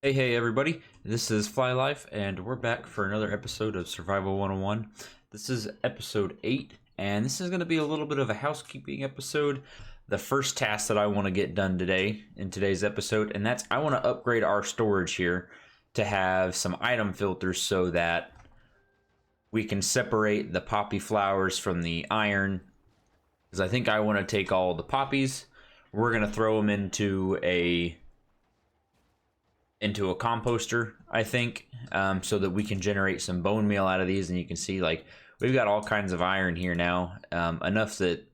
Hey everybody, this is Fly Life and we're back for another episode of Survival 101. This is episode 8 and this is going to be a little bit of a housekeeping episode. The first task that I want to get done today in today's episode, and that's I want to upgrade our storage here to have some item filters so that we can separate the poppy flowers from the iron, because I think I want to take all the poppies. We're going to throw them into a composter, I think, so that we can generate some bone meal out of these. And you can see, like, we've got all kinds of iron here now, enough that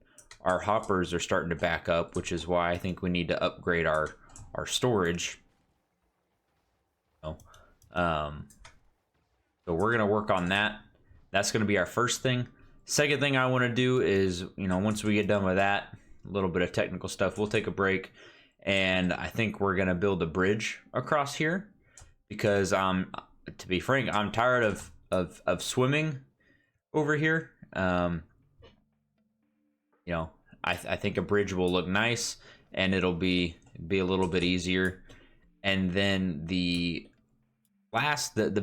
our hoppers are starting to back up, which is why I think we need to upgrade our storage. So we're gonna work on that. That's gonna be our first thing. Second thing I want to do is, once we get done with that, a little bit of technical stuff, we'll take a break. And I think we're gonna build a bridge across here, because to be frank, I'm tired of swimming over here. I think a bridge will look nice and it'll be a little bit easier. And then the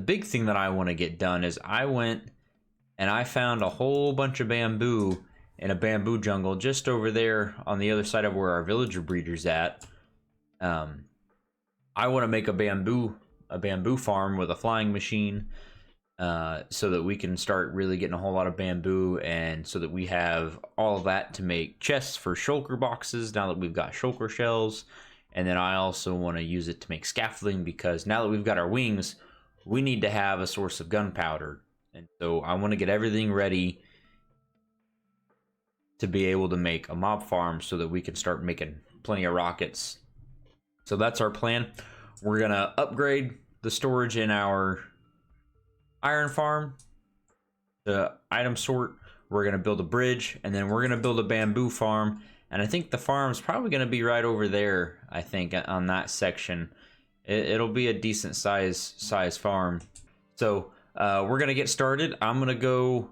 big thing that I want to get done is I went and I found a whole bunch of bamboo in a bamboo jungle just over there on the other side of where our villager breeder's at. I want to make a bamboo farm with a flying machine, so that we can start really getting a whole lot of bamboo, and so that we have all of that to make chests for shulker boxes now that we've got shulker shells. And then I also want to use it to make scaffolding, because now that we've got our wings, we need to have a source of gunpowder. And so I want to get everything ready to be able to make a mob farm so that we can start making plenty of rockets. So that's our plan. We're gonna upgrade the storage in our iron farm, the item sort. We're gonna build a bridge, and then we're gonna build a bamboo farm. And I think the farm's probably gonna be right over there, I think, on that section. It'll be a decent size farm. So we're gonna get started. I'm gonna go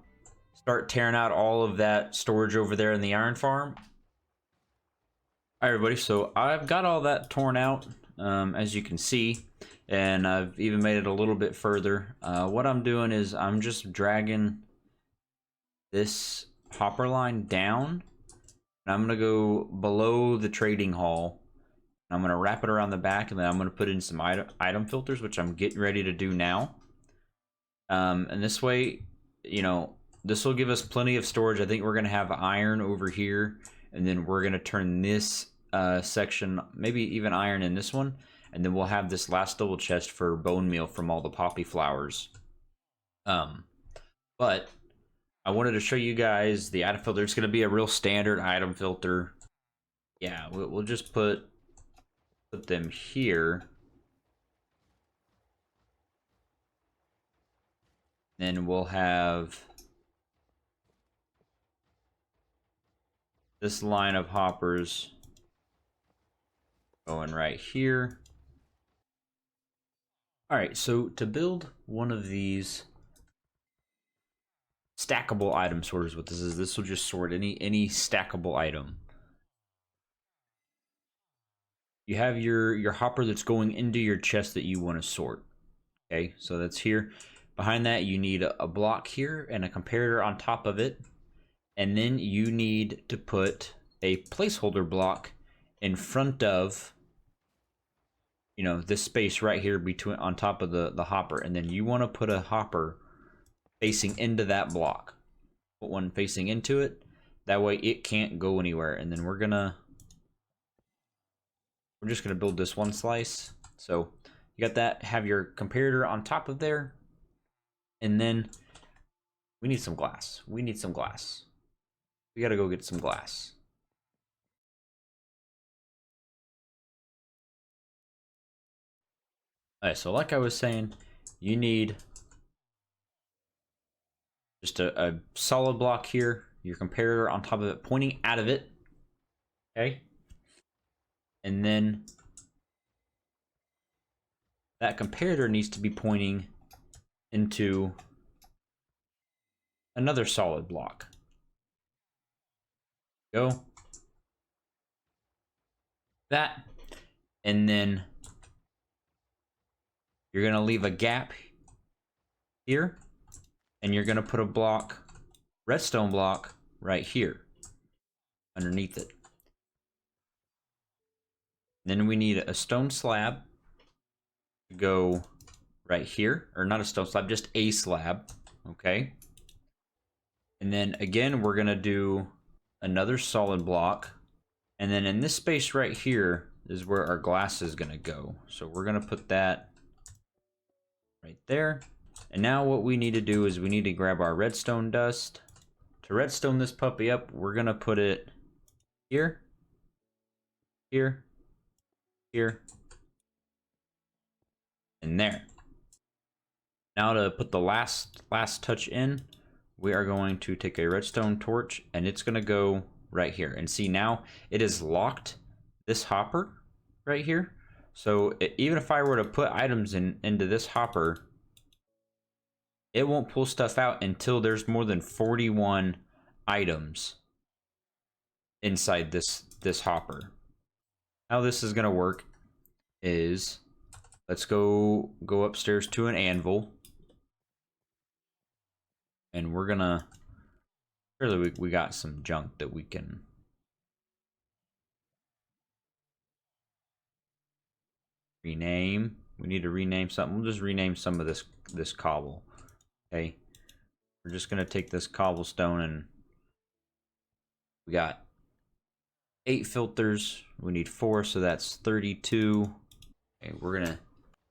start tearing out all of that storage over there in the iron farm. Hi everybody, so I've got all that torn out, as you can see, and I've even made it a little bit further. What I'm doing is I'm just dragging this hopper line down, and I'm gonna go below the trading hall. I'm gonna wrap it around the back, and then I'm gonna put in some item filters, which I'm getting ready to do now. And this way, this will give us plenty of storage. I think we're gonna have iron over here, and then we're gonna turn this section, maybe even iron in this one, and then we'll have this last double chest for bone meal from all the poppy flowers. But I wanted to show you guys the item filter. It's going to be a real standard item filter. Yeah, we'll just put them here. Then we'll have this line of hoppers going right here. All right, so to build one of these stackable item sorters, what this will just sort any stackable item. You have your hopper that's going into your chest that you want to sort. Okay, so that's here. Behind that, you need a block here and a comparator on top of it, and then you need to put a placeholder block in front of, this space right here between, on top of the hopper. And then you want to put a hopper facing into that block. Put one facing into it, that way it can't go anywhere. And then we're just gonna build this one slice. So you got that, have your comparator on top of there, and then we need some glass. We gotta go get some glass. Alright, so like I was saying, you need just a solid block here, your comparator on top of it, pointing out of it. Okay? And then that comparator needs to be pointing into another solid block. Go. That. And then You're gonna leave a gap here, and you're gonna put a block, redstone block, right here, underneath it. Then we need a stone slab to go right here, or not a stone slab, just a slab, okay? And then again, we're gonna do another solid block. And then in this space right here is where our glass is gonna go. So we're gonna put that right there. And now what we need to do is we need to grab our redstone dust. To redstone this puppy up, we're gonna put it here, here, here, and there. Now to put the last touch in, we are going to take a redstone torch and it's gonna go right here. And see, now it is locked this hopper right here. So even if I were to put items into this hopper, it won't pull stuff out until there's more than 41 items inside this hopper. How this is gonna work is, let's go upstairs to an anvil, and we're gonna, surely we got some junk that we can rename. We need to rename something. We'll just rename some of this cobble. Okay, we're just gonna take this cobblestone, and we got 8 filters. We need 4, so that's 32. Okay, we're gonna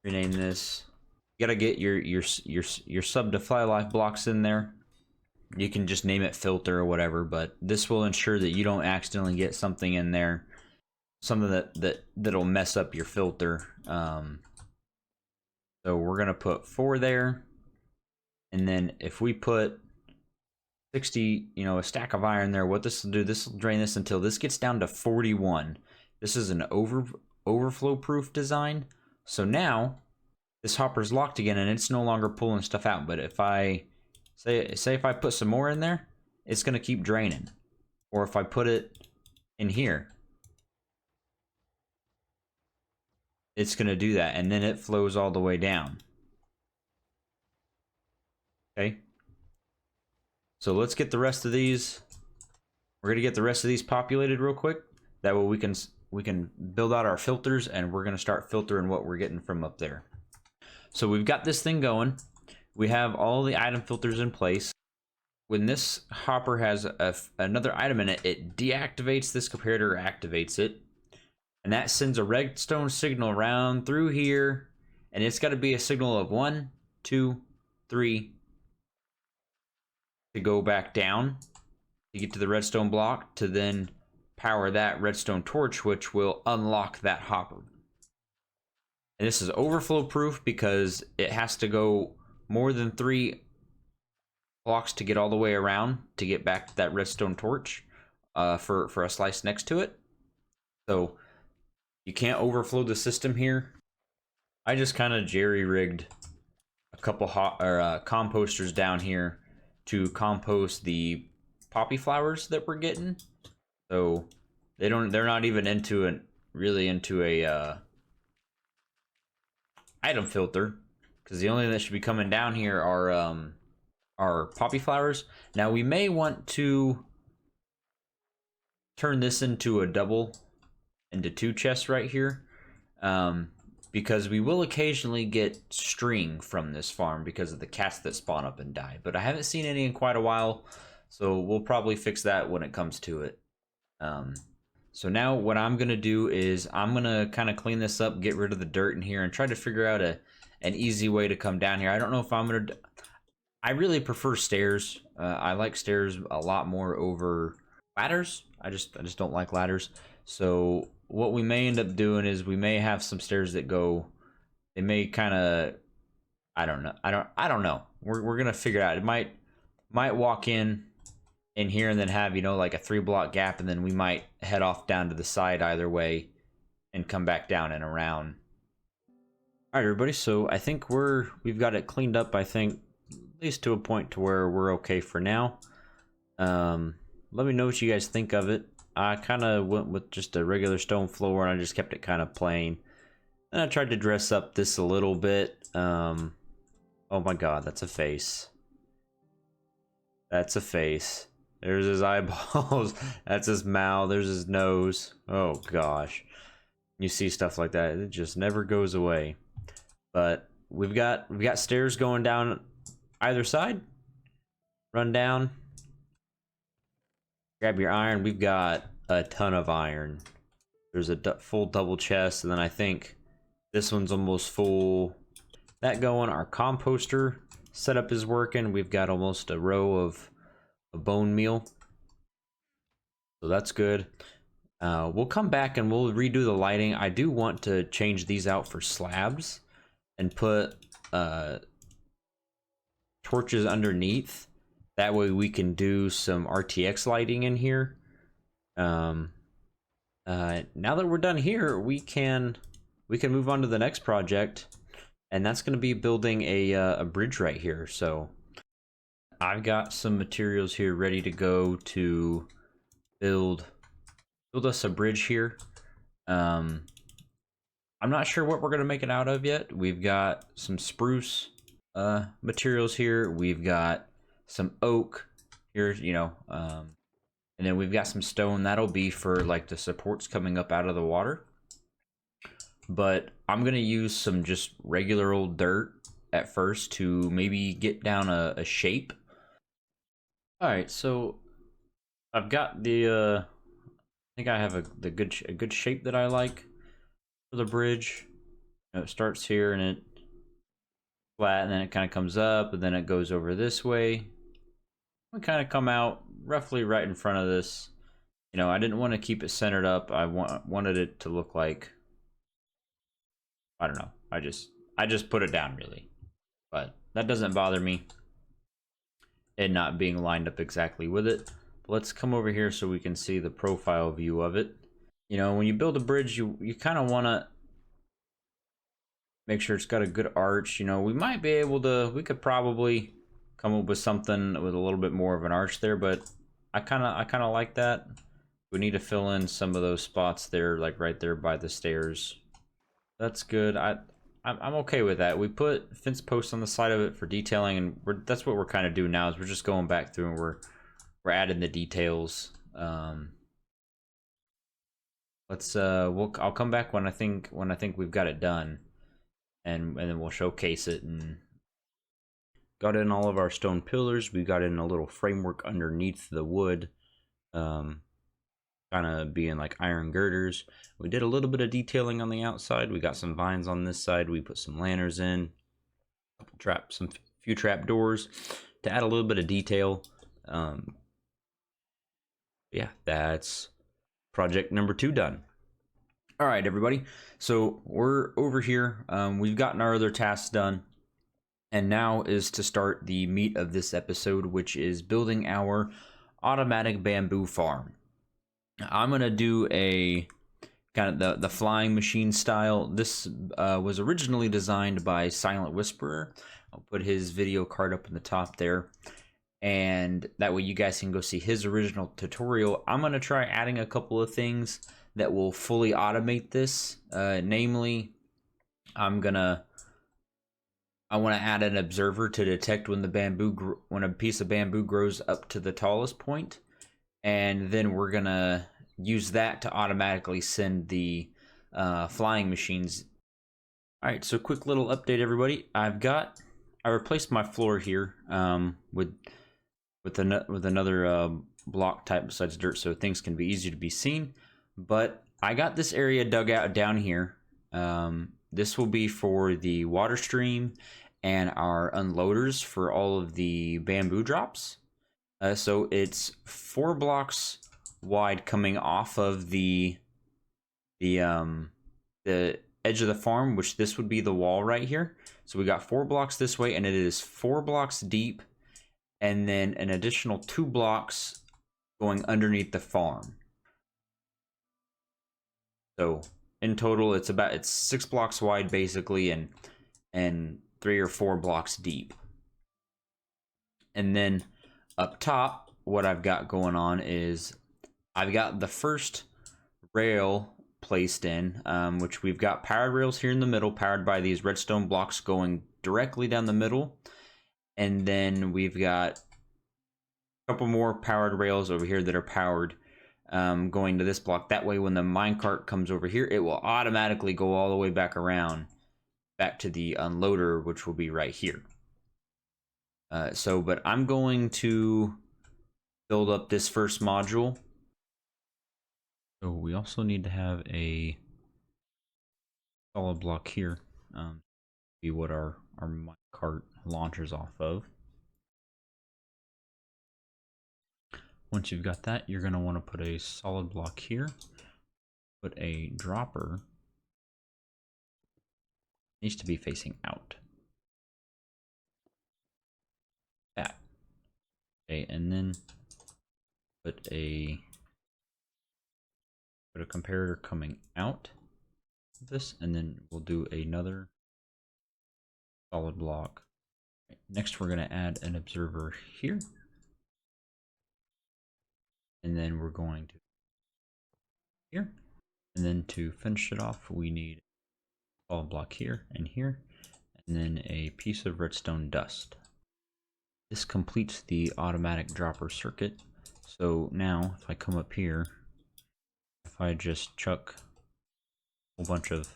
rename this. You gotta get your sub to fly life blocks in there. You can just name it filter or whatever, but this will ensure that you don't accidentally get something in there, something that'll mess up your filter. So we're gonna put 4 there, and then if we put 60, you know, a stack of iron there, what this will do, this will drain this until this gets down to 41. This is an overflow proof design. So now this hopper's locked again and it's no longer pulling stuff out. But if I say if I put some more in there, it's gonna keep draining. Or if I put it in here, it's gonna do that, and then it flows all the way down. Okay. So let's get the rest of these. We're gonna get the rest of these populated real quick. That way we can build out our filters, and we're gonna start filtering what we're getting from up there. So we've got this thing going. We have all the item filters in place. When this hopper has another item in it, it deactivates this comparator, activates it, and that sends a redstone signal around through here, and it's got to be a signal of 1, 2, 3 to go back down to get to the redstone block to then power that redstone torch, which will unlock that hopper. And this is overflow proof because it has to go more than 3 blocks to get all the way around to get back to that redstone torch for a slice next to it. So you can't overflow the system here. I just kind of jerry-rigged a couple composters down here to compost the poppy flowers that we're getting. So they're not even really into a item filter, because the only thing that should be coming down here are poppy flowers. Now we may want to turn this into into 2 chests right here, because we will occasionally get string from this farm because of the cats that spawn up and die, but I haven't seen any in quite a while, so we'll probably fix that when it comes to it. So now what I'm gonna do is I'm gonna kind of clean this up, get rid of the dirt in here, and try to figure out an easy way to come down here. I don't know if I'm gonna I really prefer stairs. I like stairs a lot more over ladders. I just don't like ladders. So what we may end up doing is we may have some stairs that go, they may kind of, I don't know. We're gonna figure it out. It might walk in here and then have, you know, like a 3-block gap, and then we might head off down to the side either way and come back down and around. All right, everybody. So I think we've got it cleaned up. I think at least to a point to where we're okay for now. Let me know what you guys think of it. I kind of went with just a regular stone floor, and I just kept it kind of plain. And I tried to dress up this a little bit. Oh my god, that's a face. That's a face. There's his eyeballs. That's his mouth. There's his nose. Oh gosh. You see stuff like that, it just never goes away. But we've got stairs going down either side. Run down. Grab your iron. We've got a ton of iron. There's a full double chest, and then I think this one's almost full. That going. Our composter setup is working. We've got almost a row of bone meal, so that's good. We'll come back and we'll redo the lighting. I do want to change these out for slabs and put torches underneath. That way we can do some RTX lighting in here. Now that we're done here, we can move on to the next project, and that's going to be building a bridge right here. So I've got some materials here ready to go to build us a bridge here. I'm not sure what we're going to make it out of yet. We've got some spruce materials here. We've got some oak here, you know, and then we've got some stone. That'll be for like the supports coming up out of the water. But I'm gonna use some just regular old dirt at first to maybe get down a shape. All right, so I've got the I think I have a good shape that I like for the bridge. You know, it starts here and it flat, and then it kind of comes up, and then it goes over this way. We kind of come out roughly right in front of this. You know, I didn't want to keep it centered up. I wanted it to look like, I don't know. I just put it down really, but that doesn't bother me. It not being lined up exactly with it. But let's come over here so we can see the profile view of it. You know, when you build a bridge, you kind of want to make sure it's got a good arch. You know, we might be able to. We could probably come up with something with a little bit more of an arch there, but I kind of like that. We need to fill in some of those spots there, like right there by the stairs. That's good. I'm okay with that. We put fence posts on the side of it for detailing, and that's what we're kind of doing now. Is we're just going back through and we're adding the details. I'll come back when I think we've got it done, and then we'll showcase it. And got in all of our stone pillars. We got in a little framework underneath the wood. Kind of being like iron girders. We did a little bit of detailing on the outside. We got some vines on this side. We put some lanterns in, few trap doors to add a little bit of detail. Yeah, that's project number 2 done. All right, everybody. So we're over here. We've gotten our other tasks done, and now is to start the meat of this episode, which is building our automatic bamboo farm. I'm gonna do a kind of the flying machine style. This was originally designed by Silent Whisperer. I'll put his video card up in the top there, and that way you guys can go see his original tutorial. I'm gonna try adding a couple of things that will fully automate this. Namely, I want to add an observer to detect when when a piece of bamboo grows up to the tallest point. And then we're gonna use that to automatically send the flying machines. All right, so quick little update, everybody. I replaced my floor here with another block type besides dirt, so things can be easier to be seen. But I got this area dug out down here. This will be for the water stream and our unloaders for all of the bamboo drops. So it's 4 blocks wide coming off of the edge of the farm, which this would be the wall right here. So we got 4 blocks this way, and it is 4 blocks deep, and then an additional 2 blocks going underneath the farm. So in total, it's 6 blocks wide basically, and 3 or 4 blocks deep. And then up top, what I've got going on is I've got the first rail placed in, which we've got powered rails here in the middle, powered by these redstone blocks going directly down the middle. And then we've got a couple more powered rails over here that are powered going to this block. That way when the minecart comes over here, it will automatically go all the way back around, back to the unloader, which will be right here. But I'm going to build up this first module. So we also need to have a solid block here, be what our minecart launchers off of. Once you've got that, you're going to want to put a solid block here, put a dropper, needs to be facing out. That. Okay, and then put a comparator coming out of this, and then we'll do another solid block. Right, next we're going to add an observer here, and then we're going to here, and then to finish it off we need a solid block here and here, and then a piece of redstone dust. This completes the automatic dropper circuit. So now if I come up here, if I just chuck a whole bunch of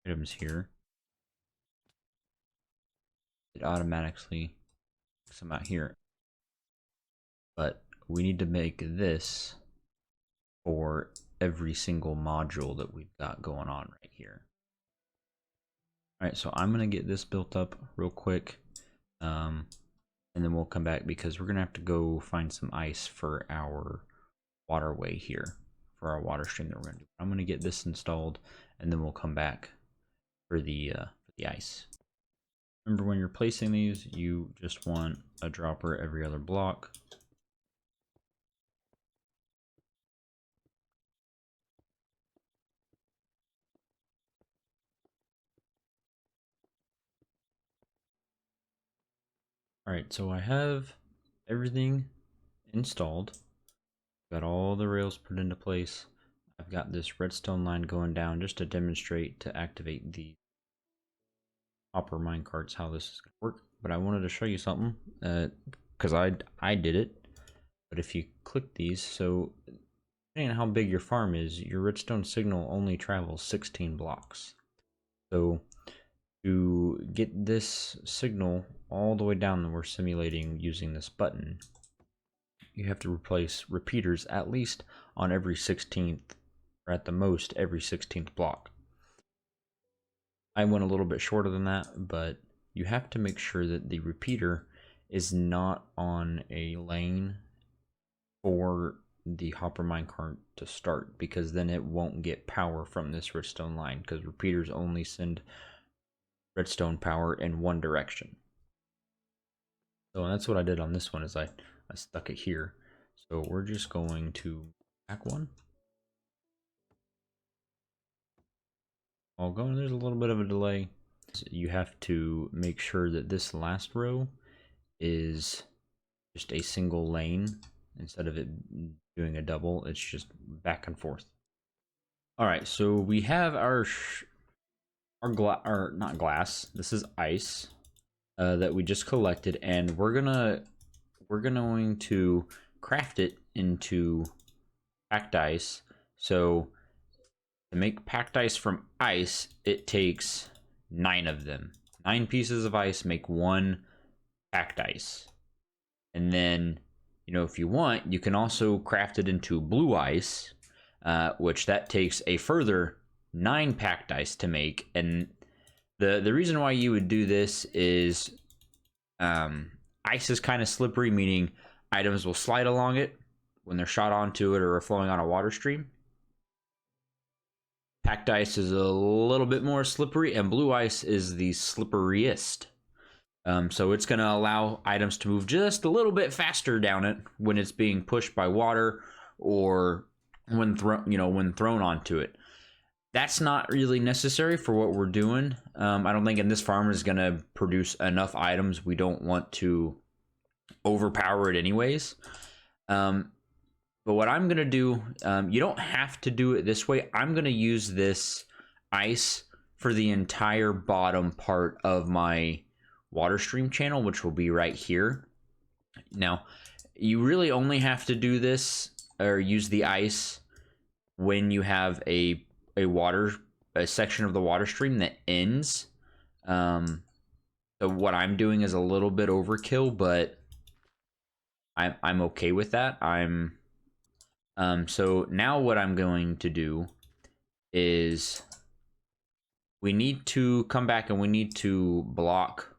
items here, it automatically picks them out here. But we need to make this for every single module that we've got going on right here. Alright, so I'm going to get this built up real quick, and then we'll come back because we're going to have to go find some ice for our waterway here, for our water stream that we're going to do. I'm going to get this installed, and then we'll come back for the ice. Remember, when you're placing these, you just want a dropper every other block. Alright, so I have everything installed. Got all the rails put into place. I've got this redstone line going down just to demonstrate to activate the hopper minecarts how this is going to work. But I wanted to show you something because I did it. But if you click these, so depending on how big your farm is, your redstone signal only travels 16 blocks. So to get this signal all the way down that we're simulating using this button, you have to replace repeaters at least on every 16th, or at the most every 16th block. I went a little bit shorter than that, but you have to make sure that the repeater is not on a lane for the hopper minecart to start, because then it won't get power from this redstone line, because repeaters only send redstone power in one direction. So that's what I did on this one, is I stuck it here. So we're just going to back one. I'll go, and there's a little bit of a delay. You have to make sure that this last row is just a single lane instead of it doing a double. It's just back and forth. All right, so we have our not glass. This is ice that we just collected, and we're going to craft it into packed ice. So to make packed ice from ice, it takes 9 of them. 9 pieces of ice make 1 packed ice. And then, you know, if you want, you can also craft it into blue ice, which that takes a further 9 packed ice to make. And the reason why you would do this is ice is kind of slippery, meaning items will slide along it when they're shot onto it or are flowing on a water stream. Packed ice is a little bit more slippery, and blue ice is the slipperiest. So it's going to allow items to move just a little bit faster down it when it's being pushed by water or when thrown onto it. That's not really necessary for what we're doing. I don't think in this farm is going to produce enough items. We don't want to overpower it anyways. But what I'm going to do, you don't have to do it this way. I'm going to use this ice for the entire bottom part of my Waterstream channel, which will be right here. Now, you really only have to do this or use the ice when you have a section of the Waterstream that ends. So what I'm doing is a little bit overkill, but I'm okay with that. So now what I'm going to do is we need to come back and we need to block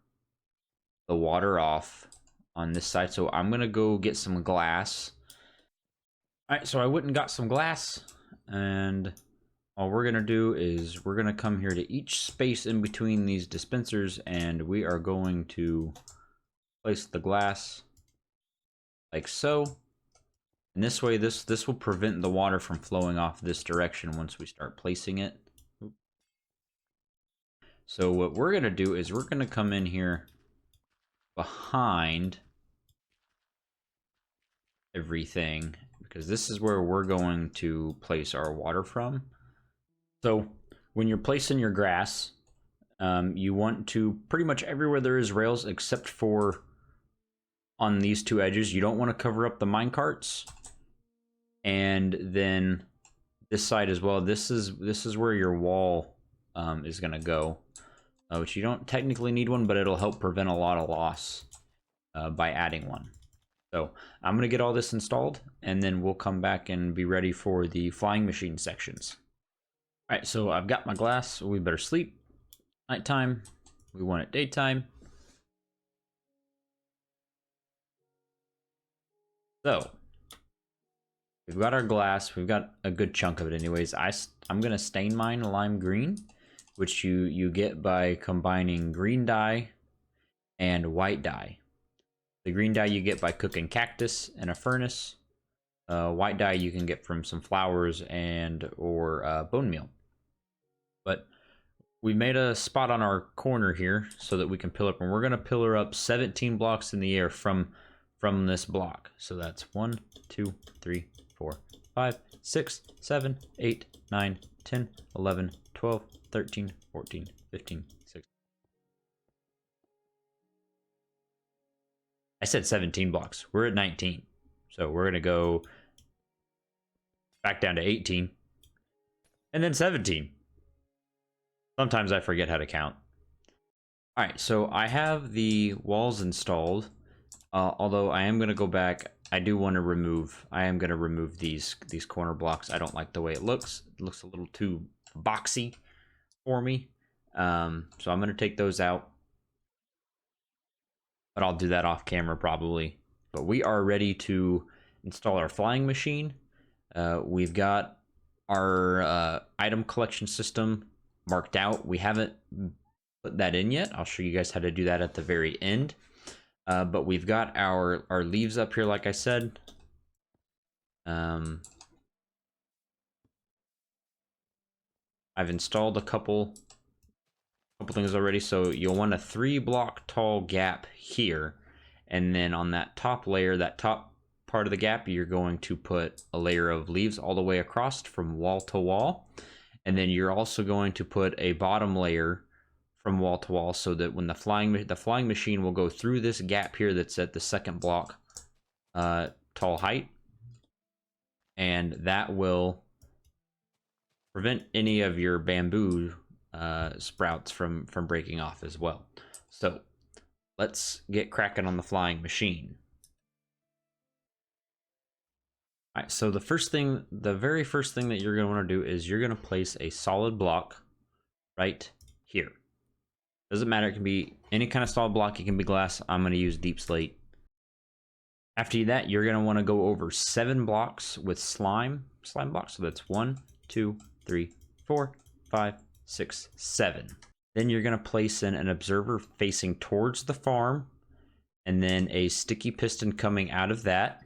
the water off on this side. So I'm gonna go get some glass. All right, so I went and got some glass, and all we're gonna do is we're gonna come here to each space in between these dispensers, and we are going to place the glass like so. And this way, this will prevent the water from flowing off this direction once we start placing it. So what we're gonna do is we're gonna come in here behind everything, because this is where we're going to place our water from. So when you're placing your grass, you want to pretty much everywhere there is rails except for on these two edges. You don't want to cover up the minecarts. And then this side as well. This is where your wall is going to go, which you don't technically need one, but it'll help prevent a lot of loss by adding one. So I'm going to get all this installed, and then we'll come back and be ready for the flying machine sections. All right, so I've got my glass, so we better sleep. Nighttime, we want it daytime. So we've got our glass, we've got a good chunk of it anyways. I'm gonna stain mine lime green, which you get by combining green dye and white dye. The green dye you get by cooking cactus in a furnace. White dye you can get from some flowers or bone meal. But we made a spot on our corner here so that we can pillar up, and we're gonna pillar up 17 blocks in the air from this block. So that's 1, 2, 3, 4, 5, 6, 7, 8, 9, 10, 11, 12, 13, 14, 15, 16. I said 17 blocks. We're at 19. So we're going to go back down to 18 and then 17. Sometimes I forget how to count. All right, so I have the walls installed. Although I am going to go back. I am going to remove these corner blocks. I don't like the way it looks. It looks a little too boxy for me. So I'm going to take those out. But I'll do that off camera probably. But we are ready to install our flying machine. We've got our item collection system marked out. We haven't put that in yet. I'll show you guys how to do that at the very end. But we've got our leaves up here, like I said. I've installed a couple things already. So you'll want a 3-block tall gap here, and then on that top layer, that top part of the gap, you're going to put a layer of leaves all the way across from wall to wall, and then you're also going to put a bottom layer from wall to wall, so that when the flying machine will go through this gap here that's at the 2nd block tall height, and that will prevent any of your bamboo sprouts from breaking off as well. So let's get cracking on the flying machine. All right, so the very first thing that you're going to want to do is you're going to place a solid block right here. Doesn't matter, it can be any kind of solid block, it can be glass. I'm going to use deep slate. After that, you're going to want to go over 7 blocks with slime blocks. So that's 1, 2, 3, 4, 5, 6, 7. Then you're going to place in an observer facing towards the farm, and then a sticky piston coming out of that.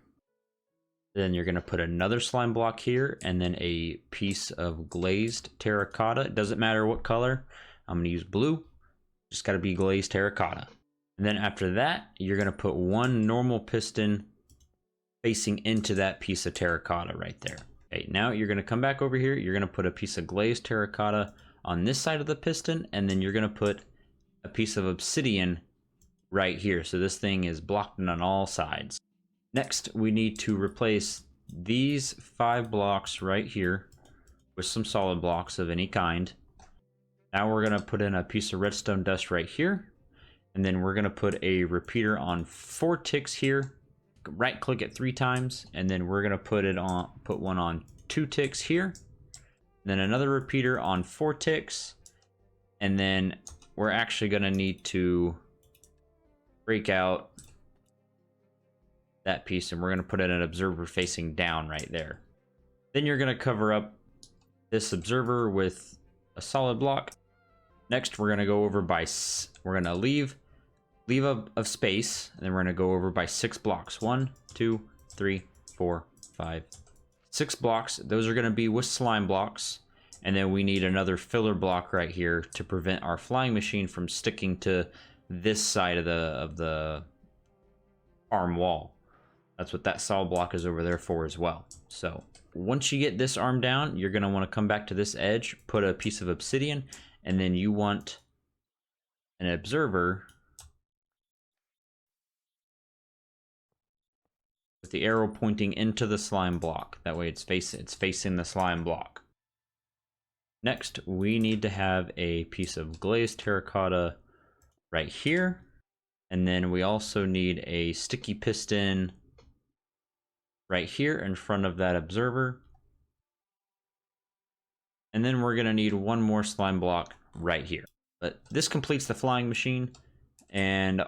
Then you're going to put another slime block here, and then a piece of glazed terracotta. It doesn't matter what color. I'm going to use blue. Just got to be glazed terracotta. And then after that, you're going to put 1 normal piston facing into that piece of terracotta right there. Okay, now you're going to come back over here. You're going to put a piece of glazed terracotta on this side of the piston, and then you're going to put a piece of obsidian right here. So this thing is blocked on all sides. Next, we need to replace these 5 blocks right here with some solid blocks of any kind. Now we're going to put in a piece of redstone dust right here. And then we're going to put a repeater on 4 ticks here. Right click it 3 times, and then we're going to put one on 2 ticks here. Then another repeater on 4 ticks. And then we're actually going to need to break out that piece, and we're going to put in an observer facing down right there. Then you're going to cover up this observer with a solid block. Next, we're going to go over by, we're going to leave of space, and then we're going to go over by 6 blocks. 1, 2, 3, 4, 5, 6 blocks. Those are going to be with slime blocks. And then we need another filler block right here to prevent our flying machine from sticking to this side of the arm wall. That's what that solid block is over there for as well. So once you get this arm down, you're going to want to come back to this edge, put a piece of obsidian, and then you want an observer with the arrow pointing into the slime block. That way it's facing the slime block. Next, we need to have a piece of glazed terracotta right here. And then we also need a sticky piston right here in front of that observer. And then we're going to need one more slime block right here. But this completes the flying machine. And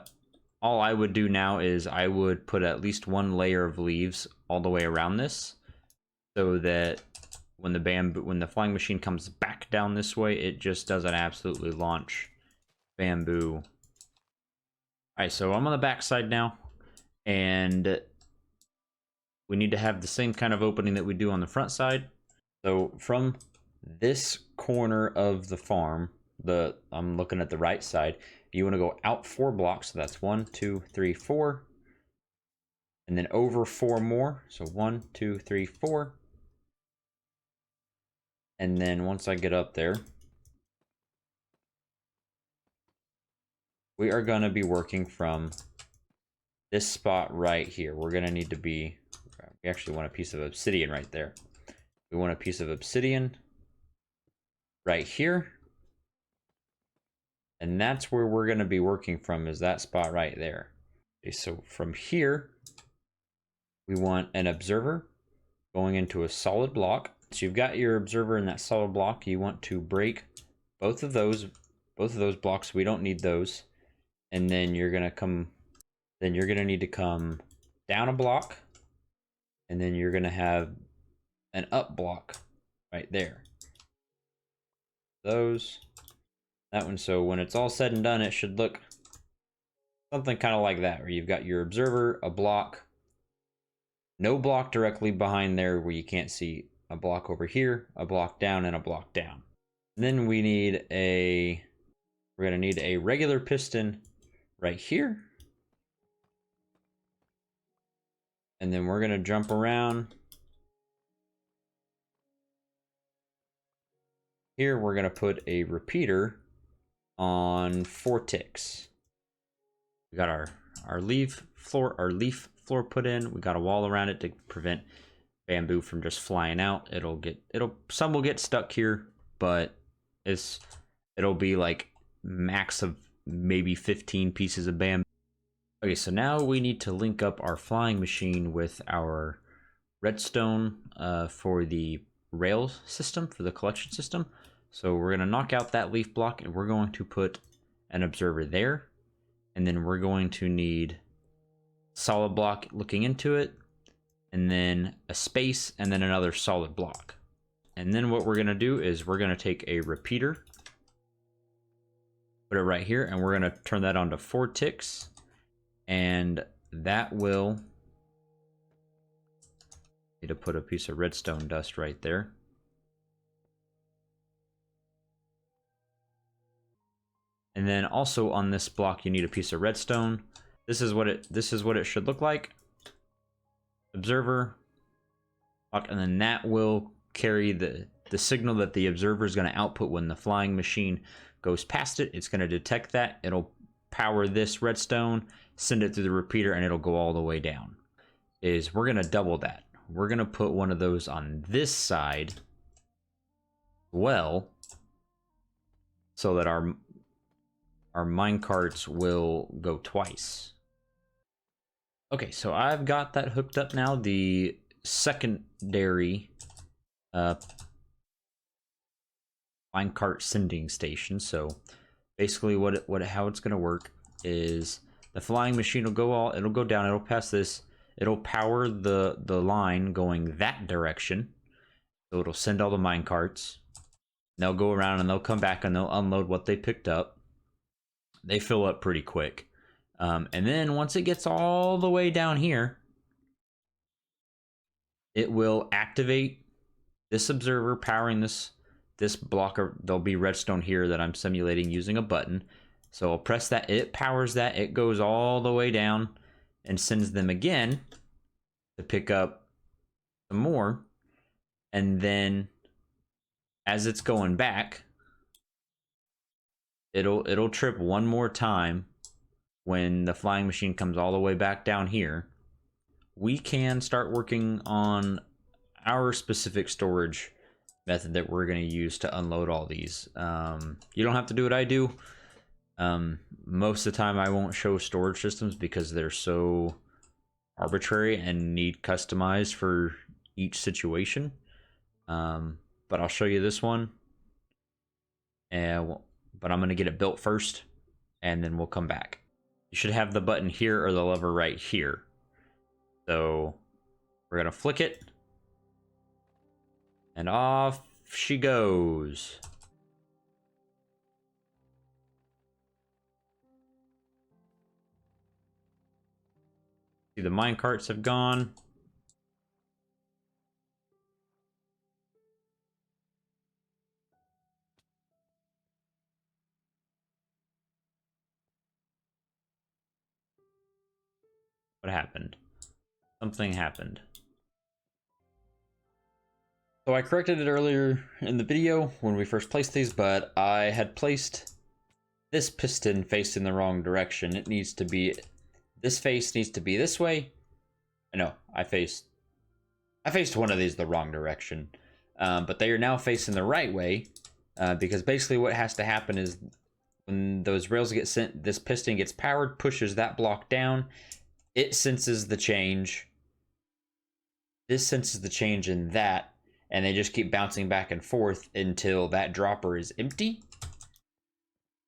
all I would do now is I would put at least 1 layer of leaves all the way around this, so that when the flying machine comes back down this way, it just doesn't absolutely launch bamboo. Alright, so I'm on the back side now, and we need to have the same kind of opening that we do on the front side. So from this corner of the farm, I'm looking at the right side, you want to go out 4 blocks. So that's 1, 2, 3, 4, and then over 4 more. So 1, 2, 3, 4. And then once I get up there, we are going to be working from this spot right here. We're going to need to be, we actually want a piece of obsidian right there. We want a piece of obsidian right here. And that's where we're going to be working from, is that spot right there. Okay, so from here, we want an observer going into a solid block. So you've got your observer in that solid block. You want to break both of those blocks. We don't need those. And then you're going to need to come down a block, and then you're going to have an up block right there. That one. So when it's all said and done, it should look something kind of like that, where you've got your observer, a block, no block directly behind there where you can't see, a block over here, a block down, and a block down. And then we're going to need a regular piston right here. And then we're going to jump around. Here we're going to put a repeater on 4 ticks. We got our leaf floor put in. We got a wall around it to prevent bamboo from just flying out. Some will get stuck here, but it'll be like max of maybe 15 pieces of bamboo. Okay, so now we need to link up our flying machine with our redstone for the rail system, for the collection system. So we're going to knock out that leaf block, and we're going to put an observer there. And then we're going to need solid block looking into it, and then a space, and then another solid block. And then what we're going to do is we're going to take a repeater, put it right here, and we're going to turn that on to 4 ticks. And that will need to put a piece of redstone dust right there. And then also on this block, you need a piece of redstone. This is what it should look like. observer, and then that will carry the signal that the observer is going to output when the flying machine goes past it. It's going to detect that. It'll power this redstone, send it through the repeater, and it'll go all the way down. We're going to double that. We're going to put one of those on this side, well, so that our minecarts will go twice. Okay, so I've got that hooked up now. The secondary minecart sending station. So basically how it's gonna work is the flying machine will it'll go down, it'll pass this, it'll power the line going that direction. So it'll send all the minecarts. They'll go around and they'll come back and they'll unload what they picked up. They fill up pretty quick. And then once it gets all the way down here, it will activate this observer powering this blocker. There'll be redstone here that I'm simulating using a button. So I'll press that, it powers that, it goes all the way down and sends them again to pick up some more. And then as it's going back, it'll trip one more time when the flying machine comes all the way back down here. We can start working on our specific storage method that we're going to use to unload all these. You don't have to do what I do. Most of the time I won't show storage systems because they're so arbitrary and need customized for each situation. But I'll show you this one. But I'm going to get it built first, and then we'll come back. You should have the button here or the lever right here. So we're going to flick it. And off she goes. See, the minecarts have gone. What happened? Something happened. So I corrected it earlier in the video when we first placed these, but I had placed this piston facing the wrong direction. It needs to be, this face needs to be this way. No, I faced one of these the wrong direction. But they are now facing the right way, because basically what has to happen is when those rails get sent, this piston gets powered, pushes that block down. It senses the change. This senses the change in that, and they just keep bouncing back and forth until that dropper is empty.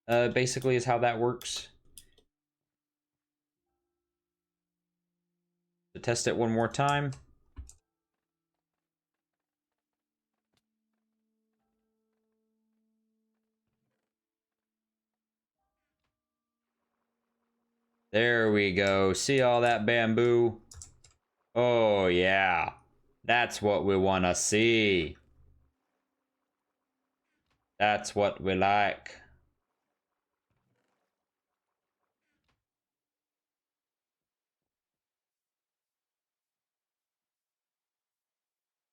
Basically is how that works. To test it one more time. There we go. See all that bamboo? Oh, yeah. That's what we want to see. That's what we like.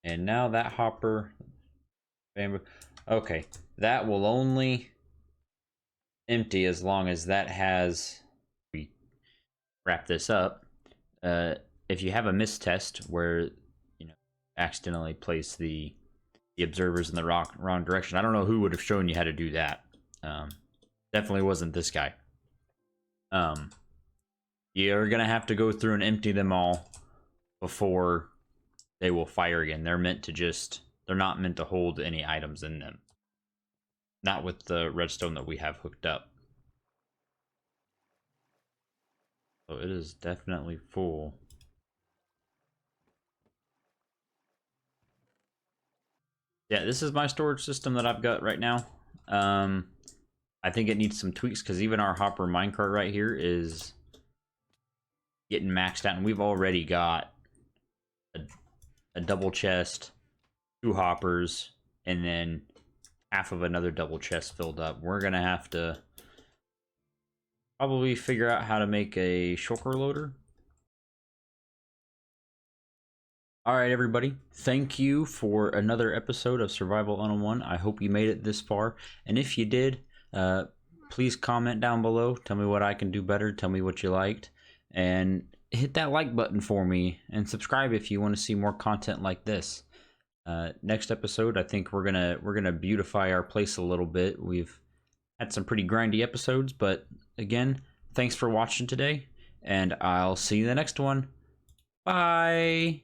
And now that hopper, bamboo. Okay, that will only empty as long as that has. We wrap this up. If you have a mistest where accidentally place the observers in the wrong direction, I don't know who would have shown you how to do that. Definitely wasn't this guy. You're gonna have to go through and empty them all before they will fire again. They're not meant to hold any items in them. Not with the redstone that we have hooked up. So it is definitely full. Yeah, this is my storage system that I've got right now. I think it needs some tweaks because even our hopper minecart right here is getting maxed out, and we've already got a double chest, 2 hoppers, and then half of another double chest filled up. We're gonna have to probably figure out how to make a shulker loader. All right, everybody. Thank you for another episode of Survival 101. I hope you made it this far. And if you did, please comment down below. Tell me what I can do better. Tell me what you liked. And hit that like button for me. And subscribe if you want to see more content like this. Next episode, I think we're gonna beautify our place a little bit. We've had some pretty grindy episodes, but again, thanks for watching today. And I'll see you in the next one. Bye.